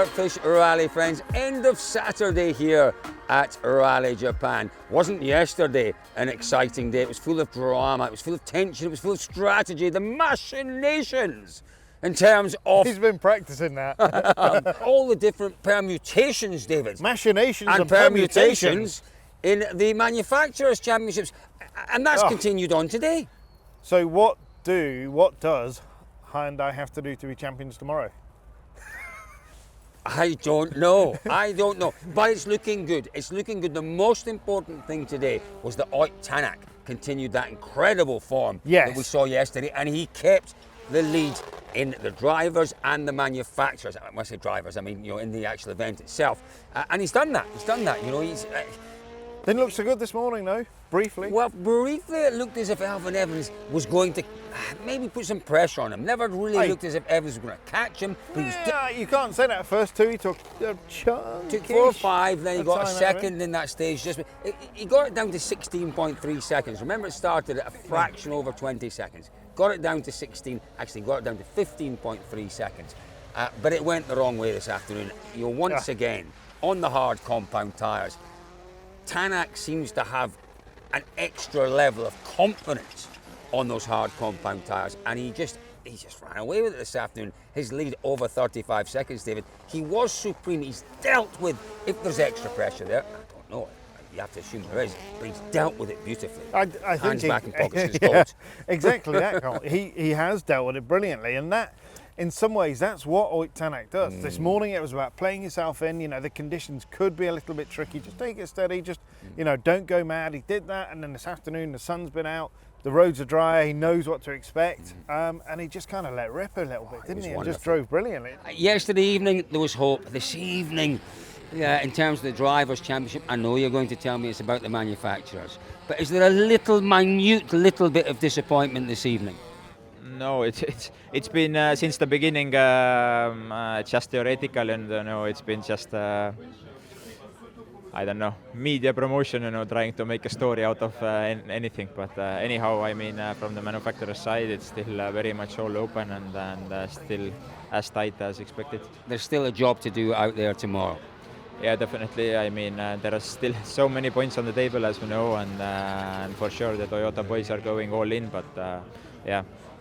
Starfish Rally, friends. End of Saturday here at Rally Japan. Wasn't yesterday an exciting day? It was full of drama, it was full of tension, it was full of strategy, the machinations in terms of... He's been practicing that. all the different permutations, David. Machinations and permutations in the Manufacturers' Championships. And that's continued on today. So what does Hyundai have to do to be champions tomorrow? I don't know. But it's looking good. It's looking good. The most important thing today was that Ott Tänak continued that incredible form that we saw yesterday, and he kept the lead in the drivers and the manufacturers. When I say drivers, I mean, in the actual event itself. And he's done that. Didn't look so good this morning, though, briefly. Well, briefly it looked as if Elfyn Evans was going to maybe put some pressure on him. Never really looked as if Evans was going to catch him. But you can't say that at first two. He took a chunk. Took 4 or 5, then he got a second in that stage. He got it down to 16.3 seconds. Remember, it started at a fraction over 20 seconds. Got it down to 16, actually got it down to 15.3 seconds. But it went the wrong way this afternoon. Once again, on the hard compound tyres, Tänak seems to have an extra level of confidence on those hard compound tyres, and he just ran away with it this afternoon. His lead over 35 seconds, David. He was supreme. He's dealt with, if there's extra pressure there, I don't know, you have to assume there is, but he's dealt with it beautifully. I think hands back in pockets, gold. Exactly that, Carl. He has dealt with it brilliantly, and that, in some ways, that's what Ott Tänak does. This morning it was about playing yourself in. The conditions could be a little bit tricky. Just take it steady. Just, don't go mad. He did that, and then this afternoon the sun's been out. The roads are dry. He knows what to expect, and he just kind of let rip a little bit, didn't he? And just drove brilliantly. Yesterday evening there was hope. This evening, in terms of the Drivers' Championship, I know you're going to tell me it's about the manufacturers, but is there a little bit of disappointment this evening? No, it's been since the beginning just theoretical, and it's been just I don't know, media promotion, trying to make a story out of anything. But anyhow, I mean, from the manufacturer's side, it's still very much all open and still as tight as expected. There's still a job to do out there tomorrow. Yeah, definitely. I mean, there are still so many points on the table, as we know, and for sure the Toyota boys are going all in. But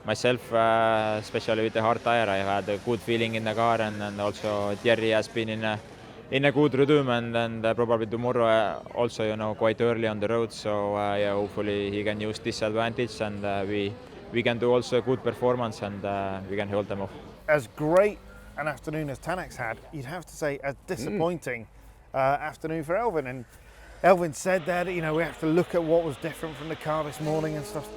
myself, especially with the hard tire, I had a good feeling in the car, and also Thierry has been in a good rhythm, and probably tomorrow also, quite early on the road. So hopefully he can use this advantage, and we can do also a good performance, and we can hold them off. As great an afternoon as Tänak's had, you'd have to say a disappointing afternoon for Elfyn. And Elfyn said that we have to look at what was different from the car this morning and stuff.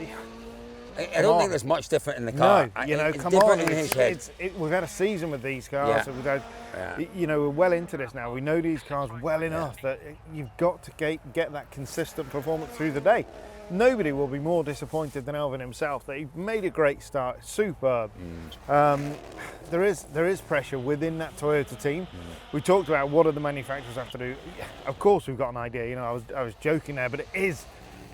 I don't think there's much different in the car. No, it's come different on. in his head. We've had a season with these cars. Yeah. We're well into this now. We know these cars well enough that you've got to get that consistent performance through the day. Nobody will be more disappointed than Elfyn himself. That he made a great start, superb. There is pressure within that Toyota team. We talked about what do the manufacturers have to do. Of course, we've got an idea. I was joking there, but it is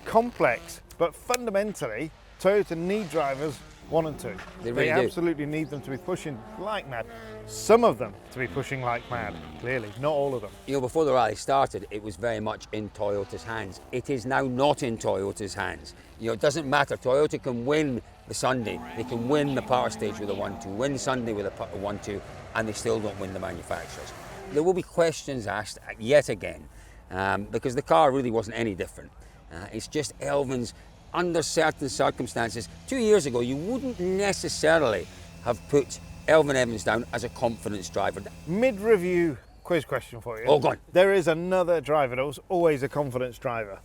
complex. But fundamentally, Toyota need drivers 1 and 2. They absolutely need them to be pushing like mad. Some of them to be pushing like mad, clearly, not all of them. Before the rally started, it was very much in Toyota's hands. It is now not in Toyota's hands. It doesn't matter. Toyota can win the Sunday. They can win the power stage with a 1-2, win Sunday with a 1-2, and they still don't win the manufacturers. There will be questions asked yet again, because the car really wasn't any different. It's just Elfyn's, under certain circumstances. 2 years ago, you wouldn't necessarily have put Elfyn Evans down as a confidence driver. Mid-review quiz question for you. Oh, go on. There is another driver that was always a confidence driver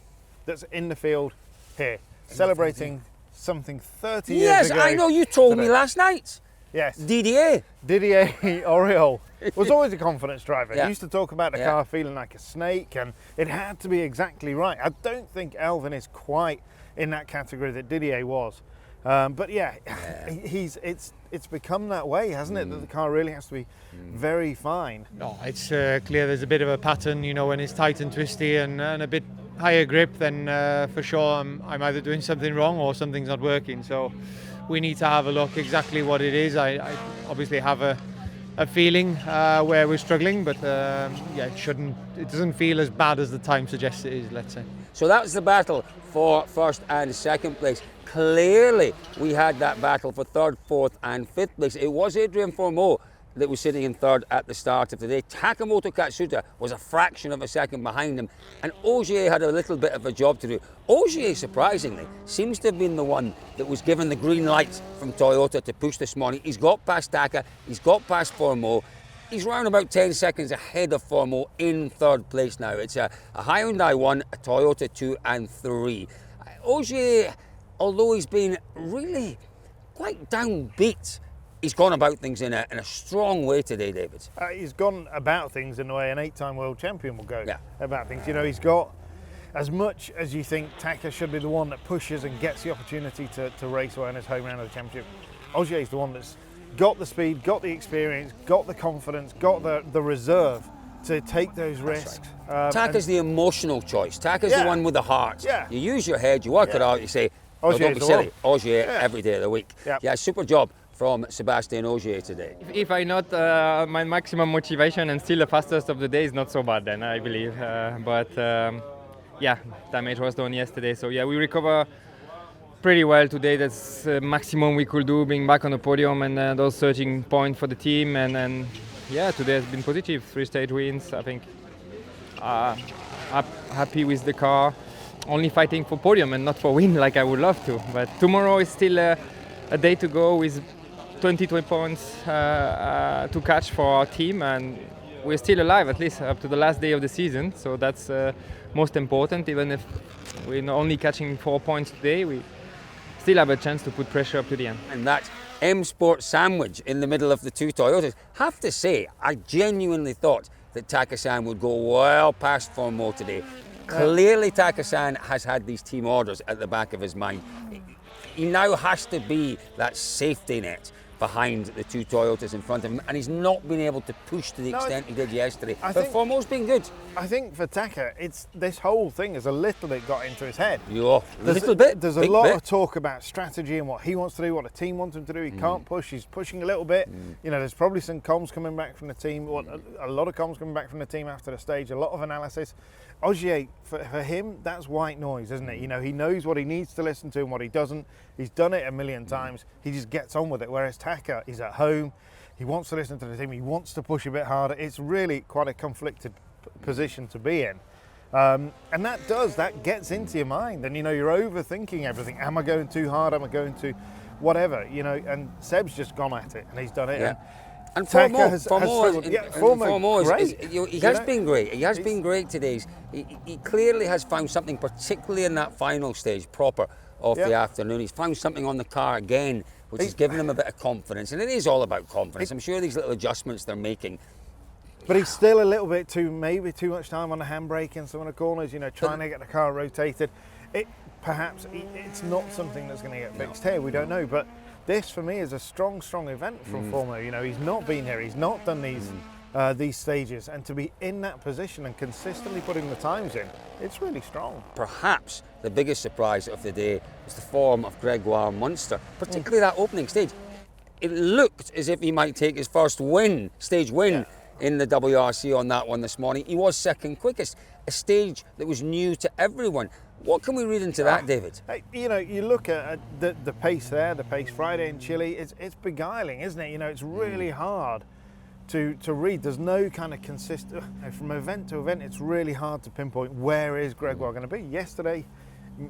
that's in the field here, celebrating something 30 years ago. Yes, I know, you told me last night. Yes. Didier Oriol was always a confidence driver. Yeah. He used to talk about the car feeling like a snake, and it had to be exactly right. I don't think Elfyn is quite in that category that Didier was. But it's become that way, hasn't it? That the car really has to be very fine. No, it's clear there's a bit of a pattern, when it's tight and twisty and a bit higher grip, then for sure I'm either doing something wrong or something's not working. So we need to have a look exactly what it is. I obviously have a a feeling where we're struggling, but it doesn't feel as bad as the time suggests it is, let's say. So that was the battle for first and second place. Clearly, we had that battle for third, fourth and fifth place. It was Adrian Fourmeau that was sitting in third at the start of the day. Takamoto Katsuta was a fraction of a second behind him, and Ogier had a little bit of a job to do. Ogier, surprisingly, seems to have been the one that was given the green light from Toyota to push this morning. He's got past Taka, he's got past Fourmeau. He's round about 10 seconds ahead of Fourmeau in third place now. It's a Hyundai 1, a Toyota 2 and 3. Ogier, although he's been really quite downbeat, he's gone about things in a strong way today, David. He's gone about things in the way an 8-time world champion will go about things. He's got, as much as you think Taka should be the one that pushes and gets the opportunity to race away in his home round of the championship, Ogier's the one that's got the speed, got the experience, got the confidence, got the reserve to take those risks. Right. Taka's the emotional choice. Taka's the one with the heart. Yeah. You use your head, you work it out, you say, don't be silly. Ogier every day of the week. Yeah, super job from Sébastien Ogier today. If I not my maximum motivation and still the fastest of the day is not so bad then, I believe. But damage was done yesterday. So we recover pretty well today. That's the maximum we could do, being back on the podium and those 13 points for the team. And today has been positive. 3 stage wins, I think. Happy with the car. Only fighting for podium and not for win like I would love to. But tomorrow is still a day to go with 22 points to catch for our team, and we're still alive at least up to the last day of the season. So that's most important. Even if we're only catching 4 points today, we still have a chance to put pressure up to the end. And that M Sport sandwich in the middle of the two Toyotas. Have to say, I genuinely thought that Taka-san would go well past Fourmeau today. Clearly, Taka-san has had these team orders at the back of his mind. He now has to be that safety net behind the two Toyotas in front of him, and he's not been able to push to the extent he did yesterday. But Fourmeau's been good. I think for Taka, this whole thing has a little bit got into his head. There's a lot of talk about strategy and what he wants to do, what the team wants him to do. He can't push. He's pushing a little bit. There's probably some comms coming back from the team. A lot of comms coming back from the team after the stage. A lot of analysis. Ogier, for him, that's white noise, isn't it? He knows what he needs to listen to and what he doesn't. He's done it a million times. He just gets on with it. Whereas Taka, he's at home. He wants to listen to the team. He wants to push a bit harder. It's really quite a conflicted position to be in. And that gets into your mind. And, you're overthinking everything. Am I going too hard? Am I going too whatever? And Seb's just gone at it and he's done it. Yeah. And Fourmeau he has been great. He has been great today. He clearly has found something, particularly in that final stage, proper of the afternoon. He's found something on the car again, which has given him a bit of confidence. And it is all about confidence. I'm sure these little adjustments they're making. But he's still a little bit maybe too much time on the handbrake in some of the corners, trying to get the car rotated. Perhaps it's not something that's going to get fixed here. We don't know. But this, for me, is a strong event from Fourmeau. He's not been here. He's not done these stages. And to be in that position and consistently putting the times in, it's really strong. Perhaps The biggest surprise of the day was the form of Gregoire Munster, particularly that opening stage. It looked as if he might take his first stage win in the WRC on that one this morning. He was second quickest, a stage that was new to everyone. What can we read into that, David? You look at the pace there, the pace Friday in Chile, it's beguiling, isn't it? It's really hard to read. There's no kind of consistent, from event to event, it's really hard to pinpoint where is Gregoire going to be. Yesterday,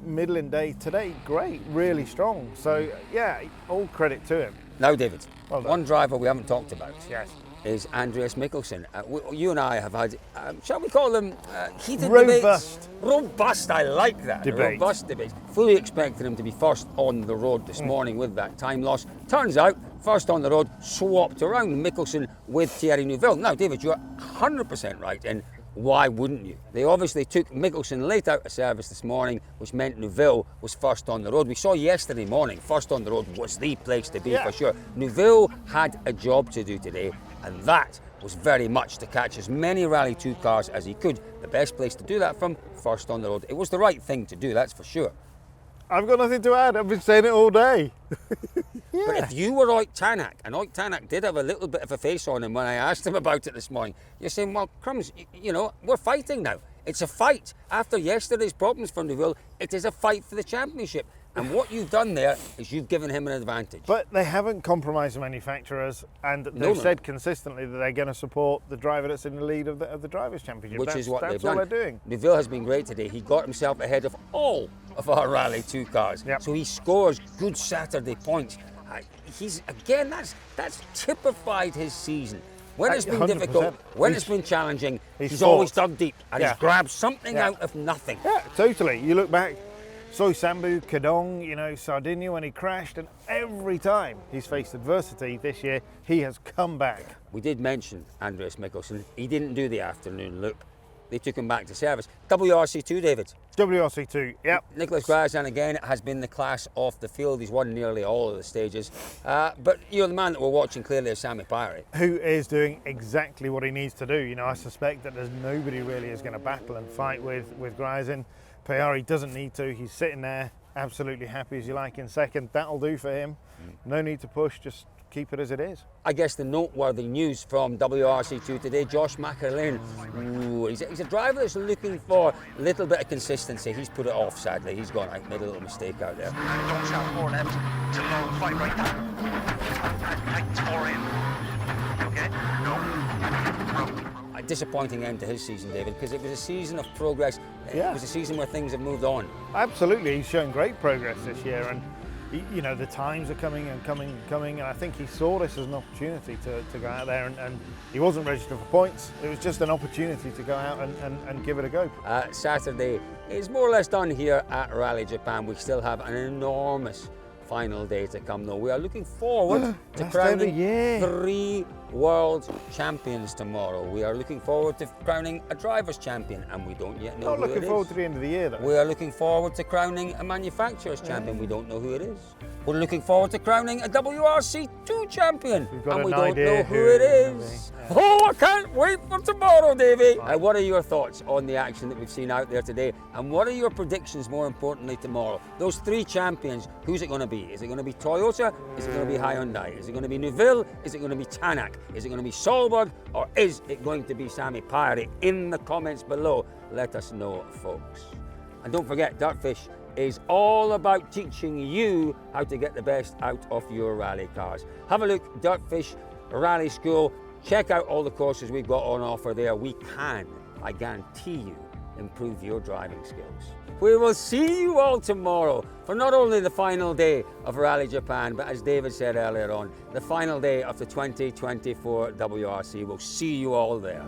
middling day, today, great, really strong. So, yeah, all credit to him. Now, David, one driver we haven't talked about. Yes. Is Andreas Mikkelsen. You and I have had, shall we call them heated Robust. debates? Robust, I like that. Debate. Robust debates. Fully expected him to be first on the road this morning with that time loss. Turns out, first on the road, swapped around Mikkelsen with Thierry Neuville. Now, David, you're 100% right, and why wouldn't you? They obviously took Mikkelsen late out of service this morning, which meant Neuville was first on the road. We saw yesterday morning, first on the road was the place to be for sure. Neuville had a job to do today, and that was very much to catch as many Rally 2 cars as he could. The best place to do that from, first on the road. It was the right thing to do, that's for sure. I've got nothing to add. I've been saying it all day. But if you were Ott Tänak, and Ott Tänak did have a little bit of a face on him when I asked him about it this morning, you're saying, well, crumbs, you know, we're fighting now. It's a fight. After yesterday's problems for Neuville, it is a fight for the championship. And what you've done there is you've given him an advantage. But they haven't compromised the manufacturers, and they've said consistently that they're going to support the driver that's in the lead of the Drivers' Championship. Which is what they've done. That's all they're doing. Neuville has been great today. He got himself ahead of all of our Rally 2 cars. Yep. So he scores good Saturday points. He's, again, that's typified his season. When it's been 100%. difficult, when it's been challenging, he's fought. always dug deep and Yeah. he's grabbed something Yeah. out of nothing. Yeah, totally. You look back, Soy Sambu, Kadong, you know, Sardinia when he crashed, and every time he's faced adversity this year, he has come back. We did mention Andreas Mikkelsen. He didn't do the afternoon loop. They took him back to service. WRC2, David. WRC2, yep. Nicholas Grazan, again, has been the class of the field. He's won nearly all of the stages. But the man that we're watching clearly is Sami Päivärinta. Who is doing exactly what he needs to do. You know, I suspect that there's nobody really is going to battle and fight with Grazan. Päivärinta doesn't need to. He's sitting there absolutely happy as you like in second. That'll do for him. No need to push, just keep it as it is. I guess the noteworthy news from WRC2 today, Josh McAlin. He's a driver that's looking for a little bit of consistency. He's put it off, sadly. He's gone out, made a little mistake out there. Don't shout more left to low, fight right down. Tight 4 in. Okay? Go. A disappointing end to his season, David, because it was a season of progress. Yeah. It was a season where things have moved on. Absolutely, he's shown great progress this year, and you know, the times are coming, and I think he saw this as an opportunity to go out there, and he wasn't registered for points. It was just an opportunity to go out and give it a go. Saturday is more or less done here at Rally Japan. We still have an enormous final day to come, though. We are looking forward to Last day of the crowning year. 3 world champions tomorrow. We are looking forward to crowning a driver's champion, and we don't yet know Not who it looking is. forward to the end of the year, though. We are looking forward to crowning a manufacturer's champion. We don't know who it is. We're looking forward to crowning a WRC2 champion, We've got and an we don't idea know who who it it will is. Oh, I can't wait for tomorrow, Davey. What are your thoughts on the action that we've seen out there today? And what are your predictions, more importantly, tomorrow? Those 3 champions, who's it going to be? Is it going to be Toyota? Is it going to be Hyundai? Is it going to be Neuville? Is it going to be Tänak? Is it going to be Solberg? Or is it going to be Sami Päivärinta? In the comments below, let us know, folks. And don't forget, Dirtfish is all about teaching you how to get the best out of your rally cars. Have a look, Dirtfish Rally School. Check out all the courses we've got on offer there. We can, I guarantee you, improve your driving skills. We will see you all tomorrow for not only the final day of Rally Japan, but as David said earlier on, the final day of the 2024 WRC. We'll see you all there.